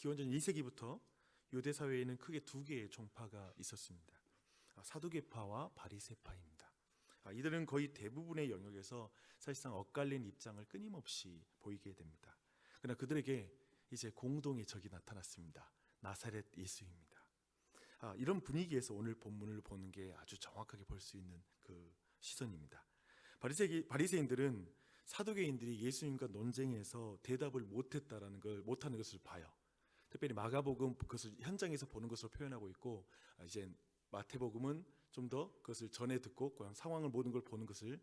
기원전 1세기부터 유대 사회에는 크게 두 개의 종파가 있었습니다. 사두개파와 바리새파입니다. 이들은 거의 대부분의 영역에서 사실상 엇갈린 입장을 끊임없이 보이게 됩니다. 그러나 그들에게 이제 공동의 적이 나타났습니다. 나사렛 예수입니다. 이런 분위기에서 오늘 본문을 보는 게 아주 정확하게 볼 수 있는 그 시선입니다. 바리새인들은 사두개인들이 예수님과 논쟁에서 대답을 못하는 것을 봐요. 특별히 마가복음 그것을 현장에서 보는 것으로 표현하고 있고, 이제 마태복음은 좀 더 그것을 전에 듣고 그냥 상황을 모든 걸 보는 것을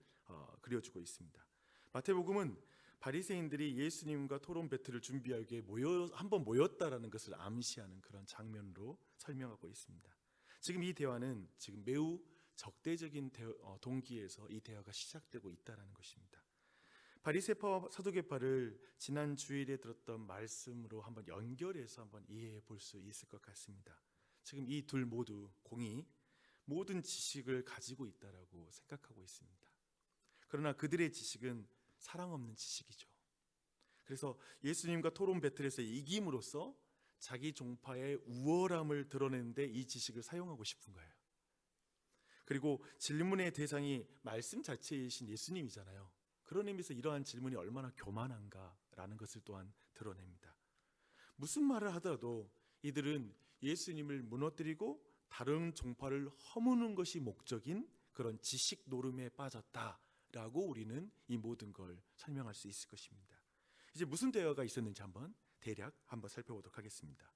그려주고 있습니다. 마태복음은 바리새인들이 예수님과 토론 배틀을 준비하기 위해 한번 모였다라는 것을 암시하는 그런 장면으로 설명하고 있습니다. 지금 이 대화는 지금 매우 적대적인 동기에서 이 대화가 시작되고 있다는 것입니다. 바리새파와 사두개파를 지난 주일에 들었던 말씀으로 한번 연결해서 한번 이해해 볼 수 있을 것 같습니다. 지금 이 둘 모두 공이 모든 지식을 가지고 있다라고 생각하고 있습니다. 그러나 그들의 지식은 사랑 없는 지식이죠. 그래서 예수님과 토론 배틀에서 이김으로써 자기 종파의 우월함을 드러내는데 이 지식을 사용하고 싶은 거예요. 그리고 질문의 대상이 말씀 자체이신 예수님이잖아요. 그런 의미에서 이러한 질문이 얼마나 교만한가라는 것을 또한 드러냅니다. 무슨 말을 하더라도 이들은 예수님을 무너뜨리고 다른 종파를 허무는 것이 목적인 그런 지식 노름에 빠졌다라고 우리는 이 모든 걸 설명할 수 있을 것입니다. 이제 무슨 대화가 있었는지 대략 한번 살펴보도록 하겠습니다.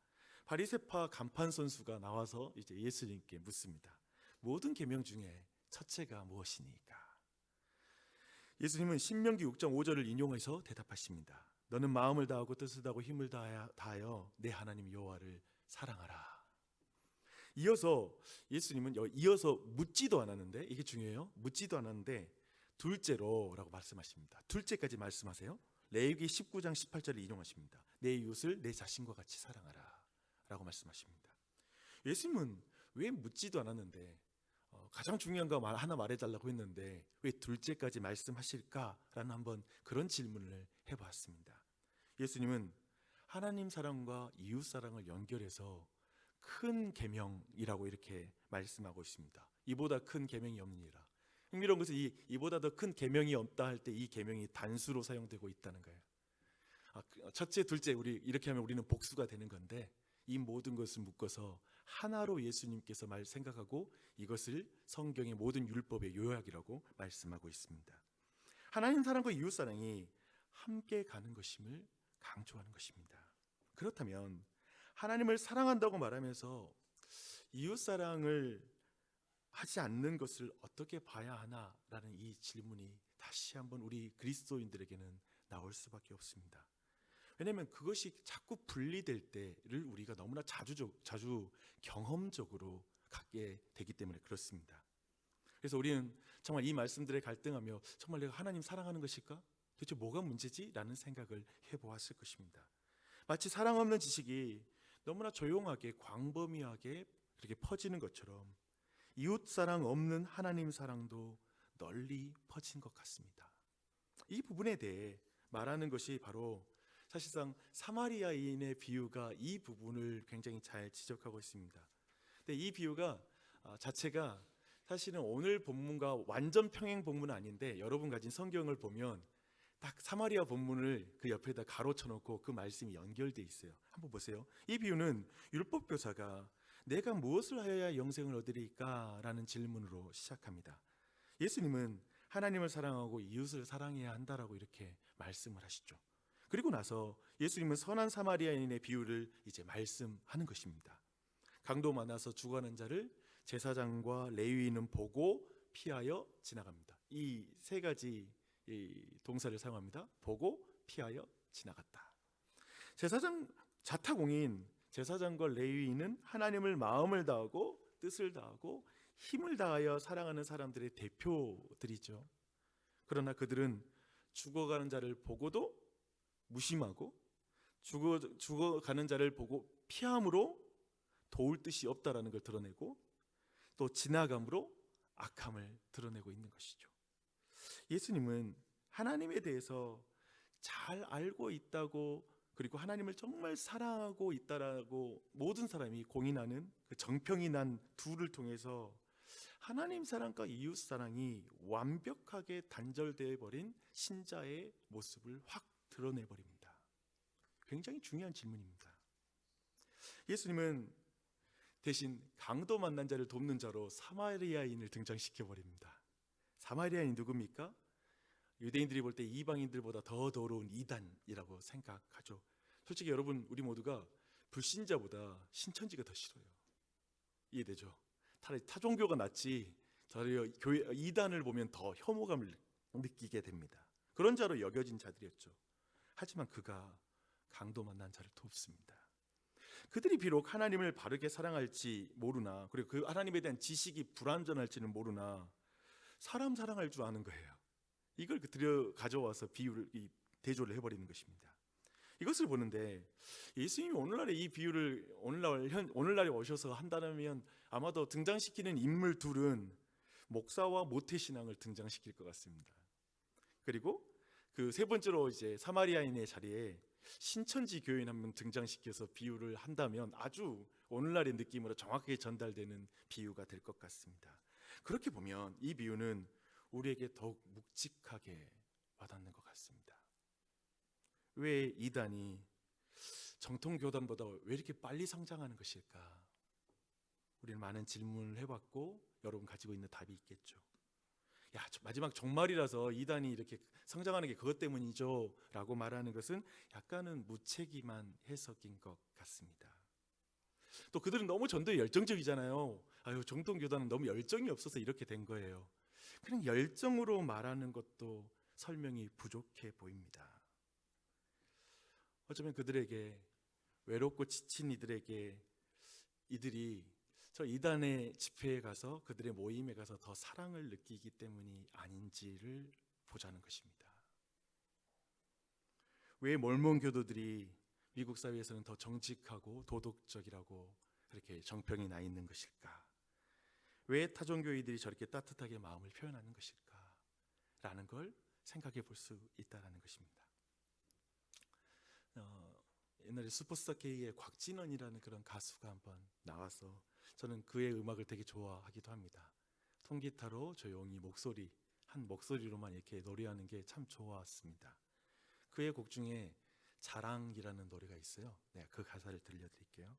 바리새파 간판 선수가 나와서 이제 예수님께 묻습니다. 모든 계명 중에 첫째가 무엇이니까? 예수님은 신명기 6장 5절을 인용해서 대답하십니다. 너는 마음을 다하고 뜻을 다하고 힘을 다하여 내 하나님 여호와를 사랑하라. 이어서 예수님은 이어서 묻지도 않았는데, 이게 중요해요. 묻지도 않았는데 둘째로라고 말씀하십니다. 둘째까지 말씀하세요. 레위기 19장 18절을 인용하십니다. 내 이웃을 내 자신과 같이 사랑하라 라고 말씀하십니다. 예수님은 왜 묻지도 않았는데 가장 중요한 거 하나 말해달라고 했는데 왜 둘째까지 말씀하실까라는 한번 그런 질문을 해보았습니다. 예수님은 하나님 사랑과 이웃 사랑을 연결해서 큰 계명이라고 이렇게 말씀하고 있습니다. 이보다 큰 계명이 없느니라. 흥미로운 것은 이보다 더 큰 계명이 없다 할 때 이 계명이 단수로 사용되고 있다는 거예요. 첫째, 둘째 이렇게 하면 우리는 복수가 되는 건데, 이 모든 것을 묶어서 하나로 예수님께서 생각하고 이것을 성경의 모든 율법의 요약이라고 말씀하고 있습니다. 하나님 사랑과 이웃 사랑이 함께 가는 것임을 강조하는 것입니다. 그렇다면 하나님을 사랑한다고 말하면서 이웃 사랑을 하지 않는 것을 어떻게 봐야 하나라는 이 질문이 다시 한번 우리 그리스도인들에게는 나올 수밖에 없습니다. 왜냐하면 그것이 자꾸 분리될 때를 우리가 너무나 자주 경험적으로 갖게 되기 때문에 그렇습니다. 그래서 우리는 정말 이 말씀들에 갈등하며 정말 내가 하나님 사랑하는 것일까? 도대체 뭐가 문제지? 라는 생각을 해보았을 것입니다. 마치 사랑 없는 지식이 너무나 조용하게 광범위하게 그렇게 퍼지는 것처럼 이웃 사랑 없는 하나님 사랑도 널리 퍼진 것 같습니다. 이 부분에 대해 말하는 것이 바로 사실상 사마리아인의 비유가 이 부분을 굉장히 잘 지적하고 있습니다. 근데 이 비유가 자체가 사실은 오늘 본문과 완전 평행 본문은 아닌데, 여러분 가진 성경을 보면 딱 사마리아 본문을 그 옆에다 가로쳐 놓고 그 말씀이 연결돼 있어요. 한번 보세요. 이 비유는 율법 교사가 내가 무엇을 하여야 영생을 얻으리까? 라는 질문으로 시작합니다. 예수님은 하나님을 사랑하고 이웃을 사랑해야 한다라고 이렇게 말씀을 하시죠. 그리고 나서 예수님은 선한 사마리아인의 비유를 이제 말씀하는 것입니다. 강도 만나서 죽어가는 자를 제사장과 레위인은 보고 피하여 지나갑니다. 이 세 가지 동사를 사용합니다. 보고, 피하여, 지나갔다. 자타공인 제사장과 레위인은 하나님을 마음을 다하고 뜻을 다하고 힘을 다하여 사랑하는 사람들의 대표들이죠. 그러나 그들은 죽어가는 자를 보고도 무심하고 죽어가는 자를 보고 피함으로 도울 뜻이 없다라는 걸 드러내고, 또 지나감으로 악함을 드러내고 있는 것이죠. 예수님은 하나님에 대해서 잘 알고 있다고 그리고 하나님을 정말 사랑하고 있다라고 모든 사람이 공인하는 그 정평이 난 둘을 통해서 하나님 사랑과 이웃 사랑이 완벽하게 단절되어 버린 신자의 모습을 확 드러내 버립니다. 굉장히 중요한 질문입니다. 예수님은 대신 강도 만난 자를 돕는 자로 사마리아인을 등장시켜 버립니다. 사마리아인이 누굽니까? 유대인들이 볼 때 이방인들보다 더 더러운 이단이라고 생각하죠. 솔직히 여러분, 우리 모두가 불신자보다 신천지가 더 싫어요. 이해되죠? 차라리 타종교가 낫지, 저희 교회 이단을 보면 더 혐오감을 느끼게 됩니다. 그런 자로 여겨진 자들이었죠. 하지만 그가 강도 만난 자를 돕습니다. 그들이 비록 하나님을 바르게 사랑할지 모르나, 그리고 그 하나님에 대한 지식이 불완전할지는 모르나 사람 사랑할 줄 아는 거예요. 이걸 들여 가져와서 비유를 대조를 해버리는 것입니다. 이것을 보는데 예수님이 오늘날에 이 비유를 오늘날에 오셔서 한다면 아마도 등장시키는 인물 둘은 목사와 모태신앙을 등장시킬 것 같습니다. 그리고 그 세 번째로 이제 사마리아인의 자리에 신천지 교인 한 명 등장시켜서 비유를 한다면 아주 오늘날의 느낌으로 정확하게 전달되는 비유가 될 것 같습니다. 그렇게 보면 이 비유는 우리에게 더욱 묵직하게 와닿는 것 같습니다. 왜 이단이 정통 교단보다 왜 이렇게 빨리 성장하는 것일까? 우리는 많은 질문을 해봤고 여러분 가지고 있는 답이 있겠죠. 야, 마지막 종말이라서 이단이 이렇게 성장하는 게 그것 때문이죠 라고 말하는 것은 약간은 무책임한 해석인 것 같습니다. 또 그들은 너무 전도에 열정적이잖아요. 아유, 정통 교단은 너무 열정이 없어서 이렇게 된 거예요. 그냥 열정으로 말하는 것도 설명이 부족해 보입니다. 어쩌면 그들에게, 외롭고 지친 이들이 저 이단의 집회에 가서, 그들의 모임에 가서 더 사랑을 느끼기 때문이 아닌지를 보자는 것입니다. 왜 몰몬 교도들이 미국 사회에서는 더 정직하고 도덕적이라고 그렇게 정평이 나 있는 것일까? 왜 타종교인들이 저렇게 따뜻하게 마음을 표현하는 것일까? 라는 걸 생각해 볼 수 있다는 것입니다. 옛날에 슈퍼스타 K의 곽진원이라는 그런 가수가 한번 나와서 저는 그의 음악을 되게 좋아하기도 합니다. 통기타로 조용히 한 목소리로만 이렇게 노래하는 게 참 좋았습니다. 그의 곡 중에 자랑이라는 노래가 있어요. 네, 그 가사를 들려드릴게요.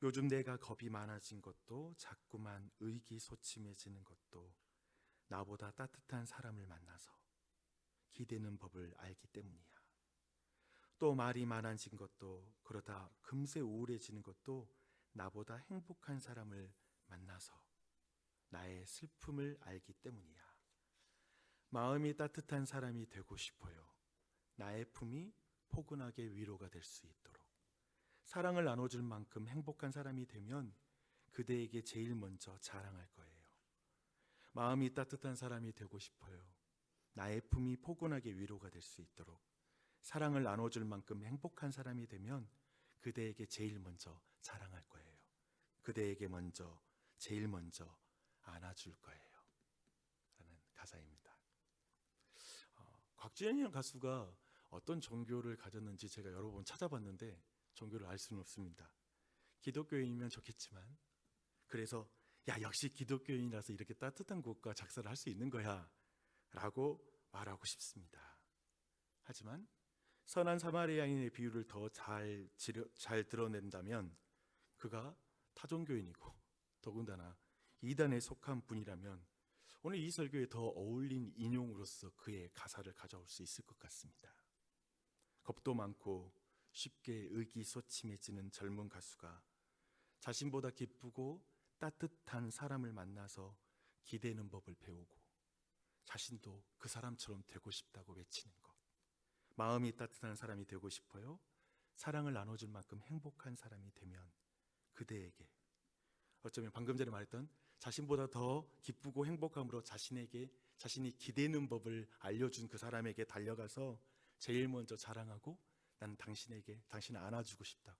요즘 내가 겁이 많아진 것도, 자꾸만 의기소침해지는 것도 나보다 따뜻한 사람을 만나서 기대는 법을 알기 때문이야. 또 말이 많아진 것도, 그러다 금세 우울해지는 것도 나보다 행복한 사람을 만나서 나의 슬픔을 알기 때문이야. 마음이 따뜻한 사람이 되고 싶어요. 나의 품이 포근하게 위로가 될 수 있도록. 사랑을 나눠줄 만큼 행복한 사람이 되면 그대에게 제일 먼저 자랑할 거예요. 마음이 따뜻한 사람이 되고 싶어요. 나의 품이 포근하게 위로가 될 수 있도록. 사랑을 나눠줄 만큼 행복한 사람이 되면 그대에게 제일 먼저 자랑할 거예요. 그대에게 제일 먼저 안아줄 거예요. 라는 가사입니다. 곽진현이라는 가수가 어떤 종교를 가졌는지 제가 여러 번 찾아봤는데 종교를 알 수는 없습니다. 기독교인이면 좋겠지만, 그래서 야, 역시 기독교인이라서 이렇게 따뜻한 곡과 작사를 할 수 있는 거야 라고 말하고 싶습니다. 하지만 선한 사마리아인의 비유를 더 잘 드러낸다면 그가 타종교인이고 더군다나 이단에 속한 분이라면 오늘 이 설교에 더 어울린 인용으로서 그의 가사를 가져올 수 있을 것 같습니다. 겁도 많고 쉽게 의기소침해지는 젊은 가수가 자신보다 기쁘고 따뜻한 사람을 만나서 기대는 법을 배우고 자신도 그 사람처럼 되고 싶다고 외치는 것. 마음이 따뜻한 사람이 되고 싶어요. 사랑을 나눠줄 만큼 행복한 사람이 되면 그대에게, 어쩌면 방금 전에 말했던 자신보다 더 기쁘고 행복함으로 자신이 기대는 법을 알려준 그 사람에게 달려가서 제일 먼저 자랑하고 난 당신을 안아주고 싶다고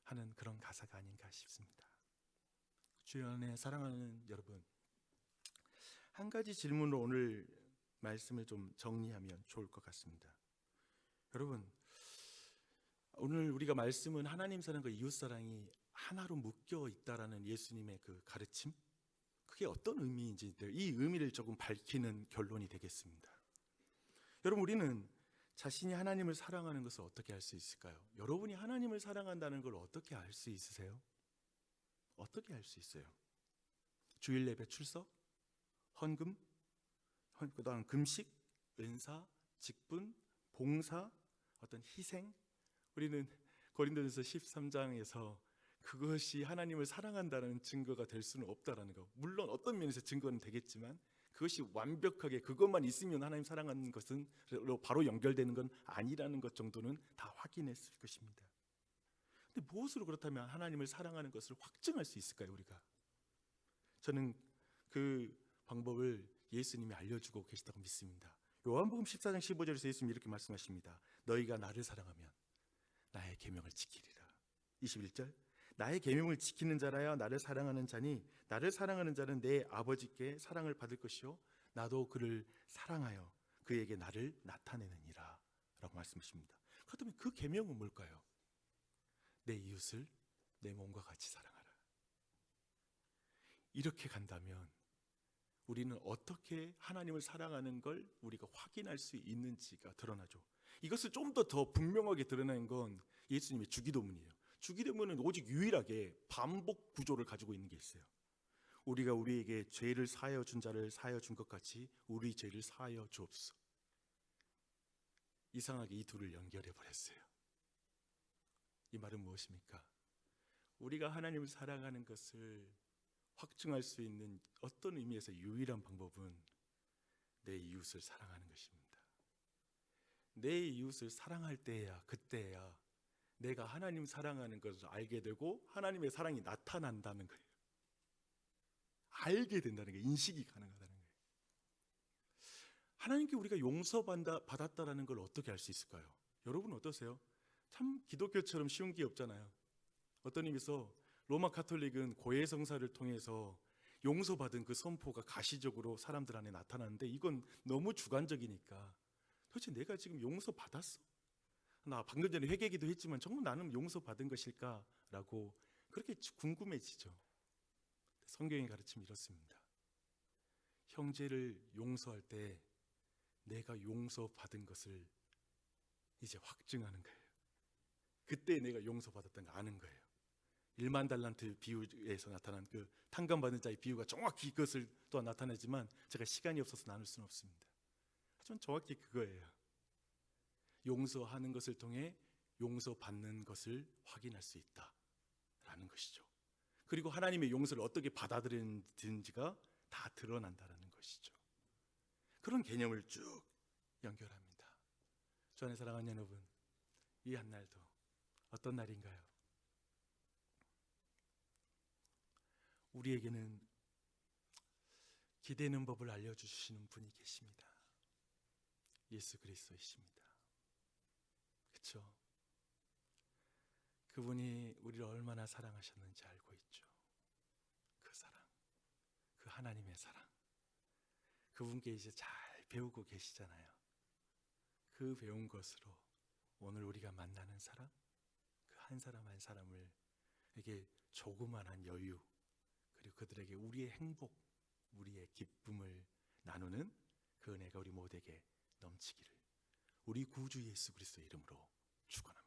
하는 그런 가사가 아닌가 싶습니다. 주여 안에 사랑하는 여러분, 한 가지 질문으로 오늘 말씀을 좀 정리하면 좋을 것 같습니다. 여러분, 오늘 우리가 말씀은 하나님 사랑과 이웃 사랑이 하나로 묶여 있다라는 예수님의 그 가르침, 그게 어떤 의미인지 이 의미를 조금 밝히는 결론이 되겠습니다. 여러분, 우리는 자신이 하나님을 사랑하는 것을 어떻게 알 수 있을까요? 여러분이 하나님을 사랑한다는 걸 어떻게 알 수 있으세요? 어떻게 알 수 있어요? 주일 예배 출석, 헌금, 그다음 금식, 은사, 직분, 봉사, 어떤 희생. 우리는 고린도전서 13장에서 그것이 하나님을 사랑한다는 증거가 될 수는 없다라는 거. 물론 어떤 면에서 증거는 되겠지만 그것이 완벽하게 그것만 있으면 하나님 사랑하는 것은 바로 연결되는 건 아니라는 것 정도는 다 확인했을 것입니다. 근데 무엇으로 그렇다면 하나님을 사랑하는 것을 확증할 수 있을까요, 우리가? 저는 그 방법을 예수님이 알려주고 계시다고 믿습니다. 요한복음 14장 15절에서 예수님이 이렇게 말씀하십니다. 너희가 나를 사랑하면 나의 계명을 지키리라. 21절, 나의 계명을 지키는 자라야 나를 사랑하는 자니 나를 사랑하는 자는 내 아버지께 사랑을 받을 것이요 나도 그를 사랑하여 그에게 나를 나타내느니라 라고 말씀하십니다. 그렇다면 그 계명은 뭘까요? 내 이웃을 내 몸과 같이 사랑하라. 이렇게 간다면 우리는 어떻게 하나님을 사랑하는 걸 우리가 확인할 수 있는지가 드러나죠. 이것을 좀 더 분명하게 드러낸 건 예수님의 주기도문이에요. 주기도문은 오직 유일하게 반복 구조를 가지고 있는 게 있어요. 우리가 우리에게 죄를 사하여 준 자를 사하여 준 것 같이 우리 죄를 사하여 주옵소서. 이상하게 이 둘을 연결해 버렸어요. 이 말은 무엇입니까? 우리가 하나님을 사랑하는 것을 확증할 수 있는 어떤 의미에서 유일한 방법은 내 이웃을 사랑하는 것입니다. 내 이웃을 사랑할 때야, 그때야 내가 하나님 사랑하는 것을 알게 되고 하나님의 사랑이 나타난다는 거예요. 알게 된다는 거예요. 인식이 가능하다는 거예요. 하나님께 우리가 용서받았다라는 걸 어떻게 알 수 있을까요? 여러분 어떠세요? 참 기독교처럼 쉬운 게 없잖아요. 어떤 의미에서 로마 가톨릭은 고해성사를 통해서 용서받은 그 선포가 가시적으로 사람들 안에 나타나는데 이건 너무 주관적이니까 도대체 내가 지금 용서받았어? 나 방금 전에 회개기도 했지만 정말 나는 용서받은 것일까라고 그렇게 궁금해지죠. 성경의 가르침이 이렇습니다. 형제를 용서할 때 내가 용서받은 것을 이제 확증하는 거예요. 그때 내가 용서받았다는 걸 아는 거예요. 1만 달란트 비유에서 나타난 그 탕감받은 자의 비유가 정확히 그것을 또한 나타내지만 제가 시간이 없어서 나눌 수는 없습니다. 하지만 정확히 그거예요. 용서하는 것을 통해 용서받는 것을 확인할 수 있다라는 것이죠. 그리고 하나님의 용서를 어떻게 받아들이는지가 다 드러난다는 것이죠. 그런 개념을 쭉 연결합니다. 주 안에 사랑하는 여러분, 이 한날도 어떤 날인가요? 우리에게는 기대는 법을 알려주시는 분이 계십니다. 예수 그리스도이십니다. 그렇죠? 그분이 우리를 얼마나 사랑하셨는지 알고 있죠. 그 사랑, 그 하나님의 사랑, 그분께 이제 잘 배우고 계시잖아요. 그 배운 것으로 오늘 우리가 만나는 사람, 그 한 사람 한 사람을 에게 조그만한 여유, 그리고 그들에게 우리의 행복, 우리의 기쁨을 나누는 그 은혜가 우리 모두에게 넘치기를 우리 구주 예수 그리스도의 이름으로 축원합니다.